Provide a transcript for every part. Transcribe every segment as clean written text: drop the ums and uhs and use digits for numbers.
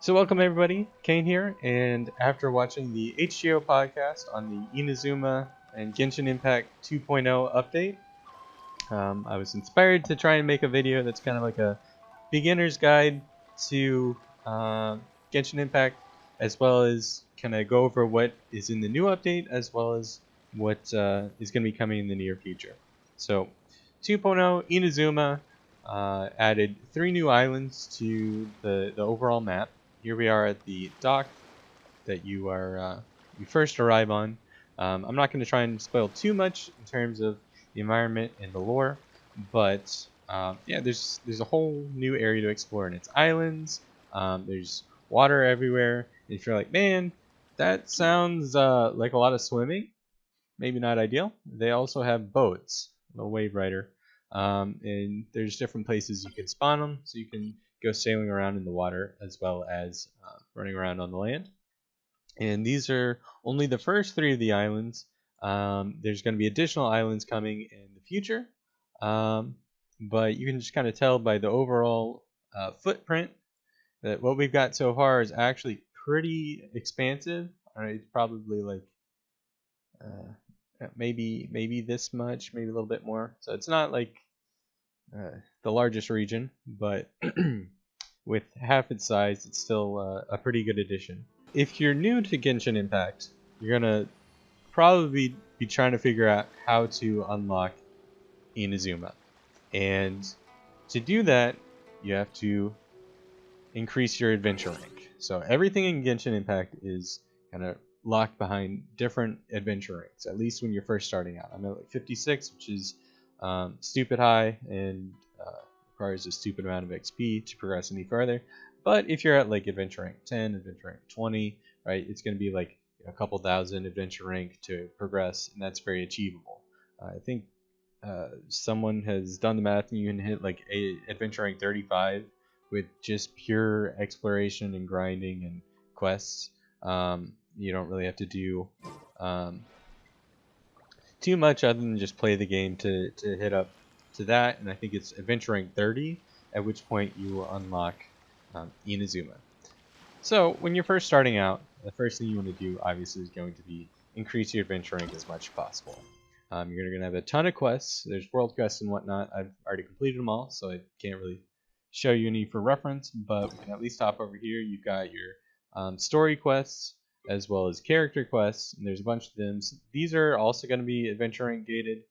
So welcome everybody, Kane here, and after watching the HGO podcast on the Inazuma and Genshin Impact 2.0 update, I was inspired to try and make a video that's kind of like a beginner's guide to Genshin Impact, as well as kind of go over what is in the new update, as well as what is going to be coming in the near future. So 2.0 Inazuma added 3 new islands to the overall map. Here we are at the dock that you first arrive on. I'm not going to try and spoil too much in terms of the environment and the lore, but yeah, there's a whole new area to explore, and it's islands. There's water everywhere. And if you're like, man, that sounds like a lot of swimming, maybe not ideal. They also have boats, a wave rider, and there's different places you can spawn them, so you can go sailing around in the water as well as running around on the land. And these are only the first 3 of the islands. There's going to be additional islands coming in the future, but you can just kind of tell by the overall footprint that what we've got so far is actually pretty expansive. It's probably like maybe this much, maybe a little bit more. So it's not like the largest region, but with half its size, it's still a pretty good addition. If you're new to Genshin Impact, you're gonna probably be trying to figure out how to unlock Inazuma, and to do that, you have to increase your adventure rank. So everything in Genshin Impact is kind of locked behind different adventure ranks, at least when you're first starting out. I'm at like 56, which is stupid high and requires a stupid amount of XP to progress any further. But if you're at like adventure rank 10, adventure rank 20, right, it's going to be like a couple thousand adventure rank to progress, and that's very achievable. I think someone has done the math, and you can hit like adventure rank 35 with just pure exploration and grinding and quests. You don't really have to do too much other than just play the game to hit up to that, and I think it's adventure rank 30, at which point you will unlock Inazuma. So when you're first starting out, the first thing you want to do obviously is going to be increase your adventure rank as much as possible. You're going to have a ton of quests. There's world quests and whatnot. I've already completed them all, so I can't really show you any for reference, but we can at least hop over here. You've got your story quests as well as character quests, and there's a bunch of them. So these are also going to be adventure rank gated,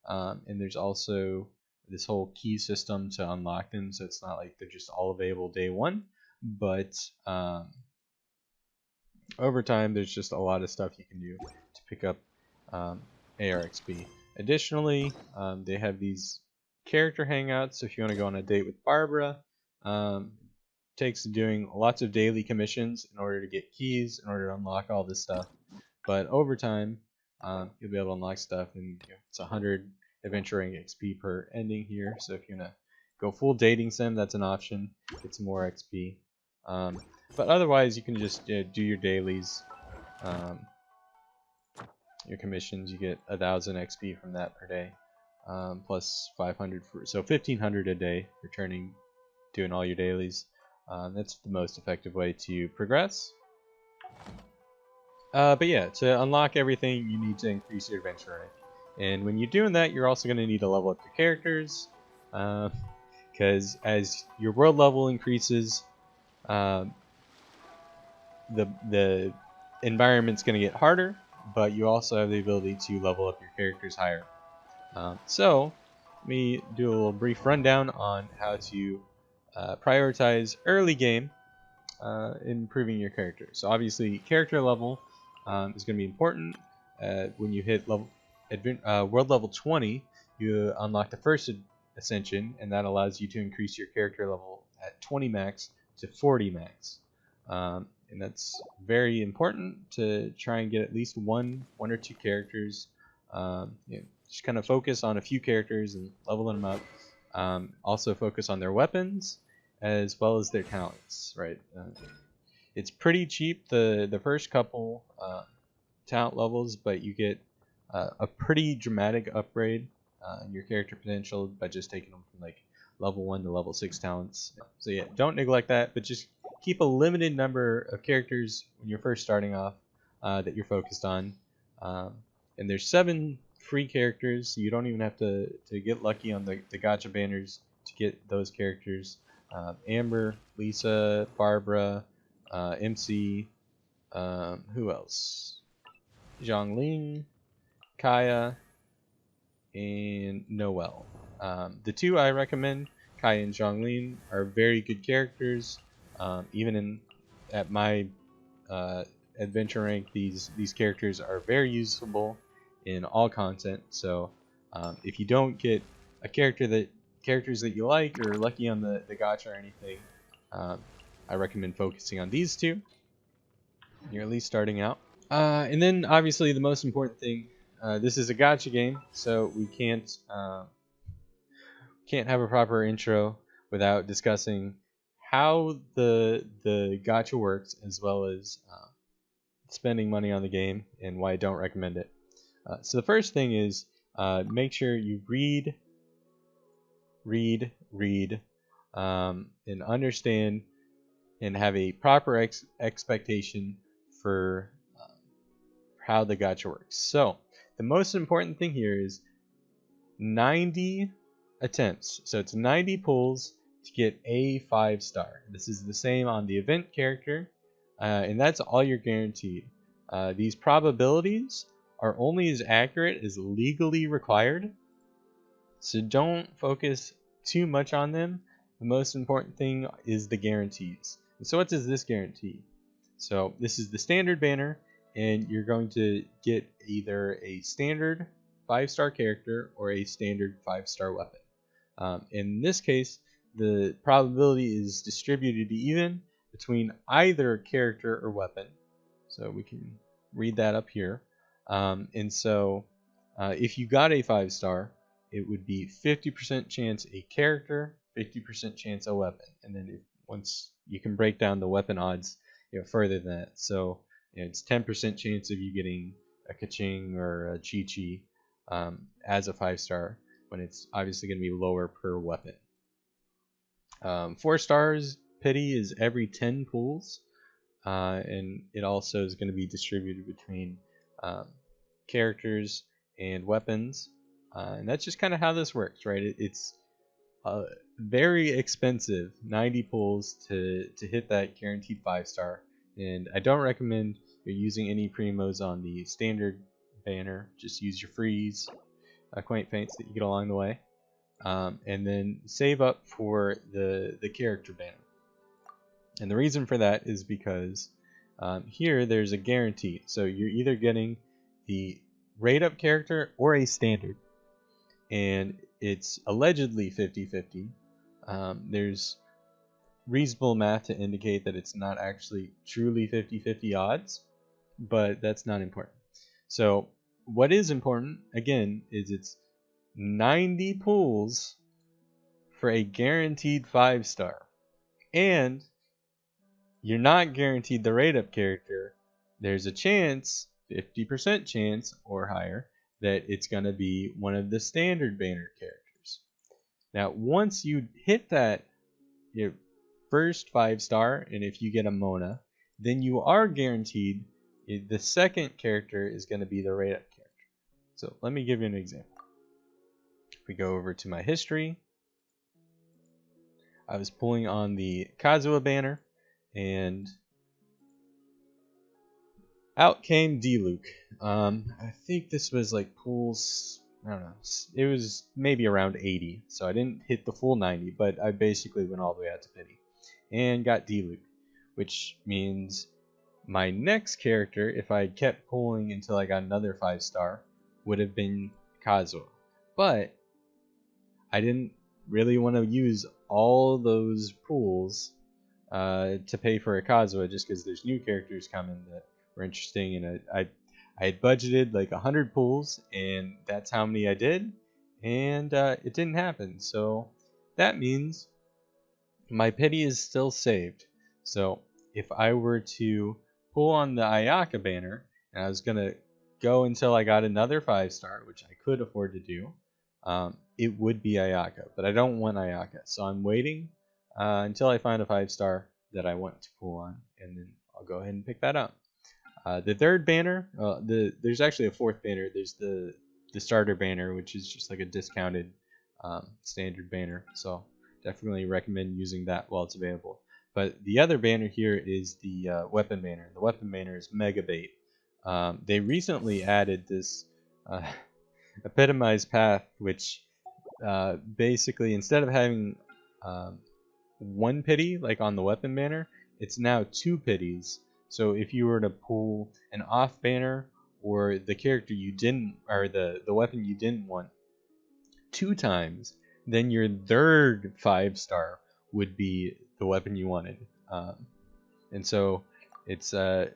and there's also this whole key system to unlock them, so it's not like they're just all available day one, but over time there's just a lot of stuff you can do to pick up ARXP. Additionally, they have these character hangouts, so if you want to go on a date with Barbara, takes doing lots of daily commissions in order to get keys, in order to unlock all this stuff. But over time, you'll be able to unlock stuff, and it's 100 adventure rank XP per ending here. So if you're gonna go full dating sim, that's an option. Get some more XP. But otherwise, you can just do your dailies, your commissions. You get 1,000 XP from that per day, plus 500 so 1,500 a day returning, doing all your dailies. That's the most effective way to progress. But yeah, to unlock everything, you need to increase your adventure rank. And when you're doing that, you're also going to need to level up your characters, because as your world level increases, the environment's going to get harder, but you also have the ability to level up your characters higher. So let me do a little brief rundown on how to prioritize early game improving your character. So obviously character level is going to be important. When you hit world level 20, you unlock the first ascension, and that allows you to increase your character level at 20 max to 40 max. And that's very important to try and get at least one or two characters. Just kind of focus on a few characters and leveling them up. Also focus on their weapons as well as their talents, right? It's pretty cheap the first couple talent levels, but you get a pretty dramatic upgrade in your character potential by just taking them from like level 1 to level 6 talents. So yeah, don't neglect that, but just keep a limited number of characters when you're first starting off that you're focused on. And there's 7 free characters, so you don't even have to get lucky on the gacha banners to get those characters. Amber, Lisa, Barbara, MC, who else? Zhongling, Kaya, and Noelle. The 2 I recommend, Kaya and Zhongling, are very good characters. Even at my adventure rank, these characters are very usable in all content. So if you don't get a characters that you like, or lucky on the gacha or anything, I recommend focusing on these 2. You're at least starting out. And then obviously the most important thing, this is a gacha game, so we can't have a proper intro without discussing how the gacha works, as well as spending money on the game and why I don't recommend it. So the first thing is make sure you read, and understand and have a proper expectation for how the gacha works. So the most important thing here is 90 attempts. So it's 90 pulls to get a 5-star. This is the same on the event character, and that's all you're guaranteed. These probabilities are only as accurate as legally required, so don't focus too much on them. The most important thing is the guarantees. And so what does this guarantee? So this is the standard banner, and you're going to get either a standard 5-star character or a standard 5-star weapon. In this case, the probability is distributed even between either character or weapon. So we can read that up here. And so if you got a 5-star, it would be 50% chance a character, 50% chance a weapon. And then once you can break down the weapon odds further than that. So it's 10% chance of you getting a Kaching or a Chi-Chi as a 5-star, when it's obviously going to be lower per weapon. 4 stars pity is every 10 pulls, and it also is going to be distributed between characters and weapons, and that's just kind of how this works, right? It's very expensive, 90 pulls to hit that guaranteed 5-star, and I don't recommend using any primos on the standard banner. Just use your freeze, quaint feints that you get along the way, and then save up for the character banner. And the reason for that is because here there's a guarantee. So you're either getting the rate up character or a standard, and it's allegedly 50-50. There's reasonable math to indicate that it's not actually truly 50-50 odds, but that's not important. So what is important, again, is it's 90 pulls for a guaranteed 5-star, and you're not guaranteed the rate up character. There's a chance, 50% chance or higher, that it's going to be one of the standard banner characters. Now once you hit that first 5-star, and if you get a Mona, then you are guaranteed the second character is going to be the rate up character. So let me give you an example. If we go over to my history, I was pulling on the Kazuha banner, and out came D-Luke. I think this was like pulls, I don't know, it was maybe around 80, so I didn't hit the full 90, but I basically went all the way out to pity and got D-Luke, which means my next character, if I kept pulling until I got another 5-star, would have been Kazuha. But I didn't really want to use all those pools to pay for a Kazuha, just because there's new characters coming that were interesting, and I had budgeted like 100 pools, and that's how many I did, and it didn't happen. So that means my pity is still saved. So if I were to pull on the Ayaka banner, and I was gonna go until I got another 5-star, which I could afford to do, it would be Ayaka, but I don't want Ayaka, so I'm waiting until I find a 5-star that I want to pull on, and then I'll go ahead and pick that up. The third banner, there's actually a fourth banner. There's the starter banner, which is just like a discounted standard banner. So definitely recommend using that while it's available. But the other banner here is the weapon banner. The weapon banner is Mega Bait. They recently added this epitomized path, which basically instead of having one pity like on the weapon banner, it's now 2 pities. So if you were to pull an off banner or the character you didn't, or the weapon you didn't want 2 times, then your third 5-star would be the weapon you wanted. And so it's an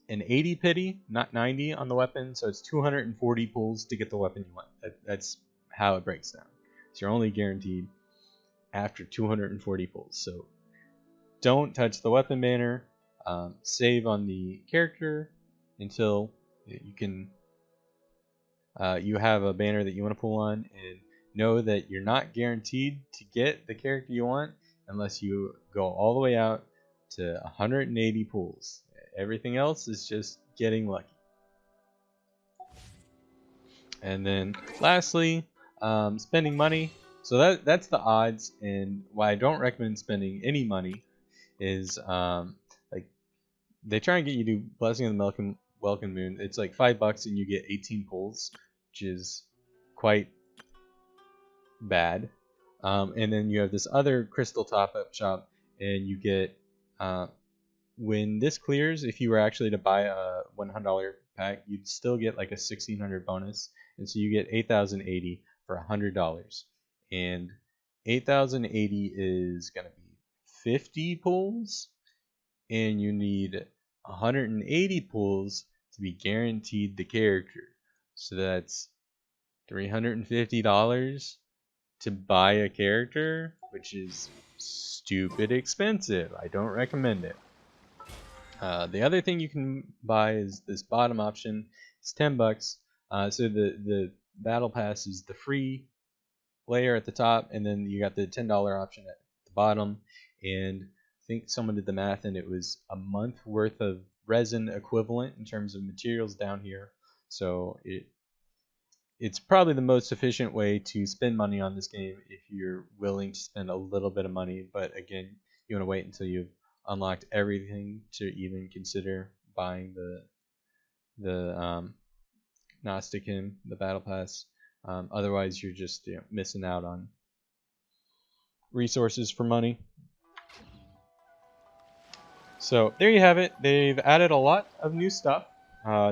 80 pity, not 90 on the weapon, so it's 240 pulls to get the weapon you want. That's how it breaks down. So you're only guaranteed after 240 pulls. So don't touch the weapon banner. Save on the character until you can you have a banner that you want to pull on, and know that you're not guaranteed to get the character you want unless you go all the way out to 180 pulls. Everything else is just getting lucky. And then lastly, spending money. So that's the odds, and why I don't recommend spending any money is like they try and get you to do Blessing of the Welcome Moon. It's like $5 and you get 18 pulls, which is quite bad. And then you have this other crystal top-up shop, and you get when this clears, if you were actually to buy a $100 pack, you'd still get like a 1600 bonus, and so you get 8080 for $100. And 8080 is gonna be 50 pulls, and you need 180 pulls to be guaranteed the character. So that's $350 to buy a character, which is stupid expensive. I don't recommend it. The other thing you can buy is this bottom option. It's $10. So the battle pass is the free layer at the top, and then you got the $10 option at the bottom. And I think someone did the math, and it was a month worth of resin equivalent in terms of materials down here. So it's probably the most efficient way to spend money on this game if you're willing to spend a little bit of money. But again, you want to wait until you've unlocked everything to even consider buying the Gnostic Hymn, the Battle Pass. Otherwise, you're just missing out on resources for money. So there you have it. They've added a lot of new stuff.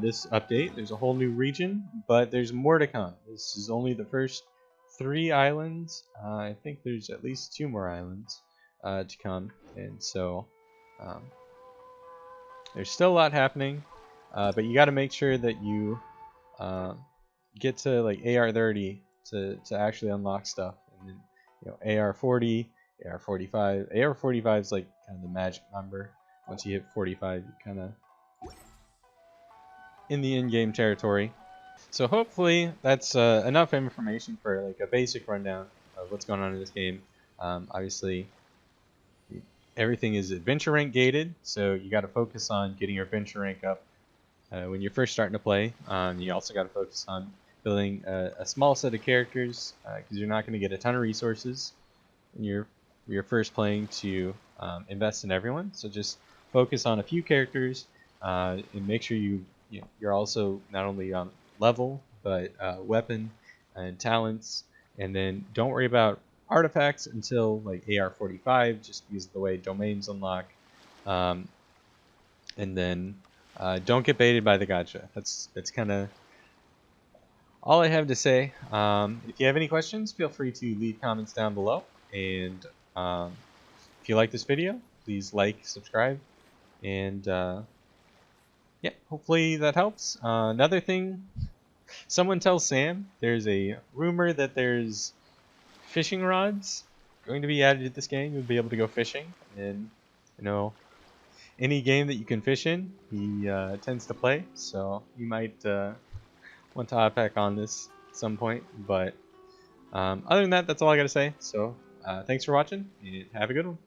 This update, there's a whole new region, but there's more to come. This is only the first 3 islands. I think there's at least 2 more islands to come, and so there's still a lot happening, but you got to make sure that you get to like AR30 to actually unlock stuff, and then AR40, AR45. AR45 is like kind of the magic number. Once you hit 45, you kind of in the in-game territory. So hopefully that's enough information for like a basic rundown of what's going on in this game. Obviously, everything is adventure rank gated, so you got to focus on getting your adventure rank up when you're first starting to play. You also got to focus on building a small set of characters because you're not going to get a ton of resources when you're first playing to invest in everyone. So just focus on a few characters and make sure you're also not only on level but weapon and talents, and then don't worry about artifacts until like AR45, just because of the way domains unlock, and then don't get baited by the gacha. That's kind of all I have to say. If you have any questions, feel free to leave comments down below, and if you like this video, please like, subscribe, and yeah, hopefully that helps. Another thing, someone tell Sam there's a rumor that there's fishing rods going to be added to this game. You'll be able to go fishing, and any game that you can fish in, he tends to play. So you might want to hop back on this at some point. But other than that, that's all I gotta say. So thanks for watching, and have a good one.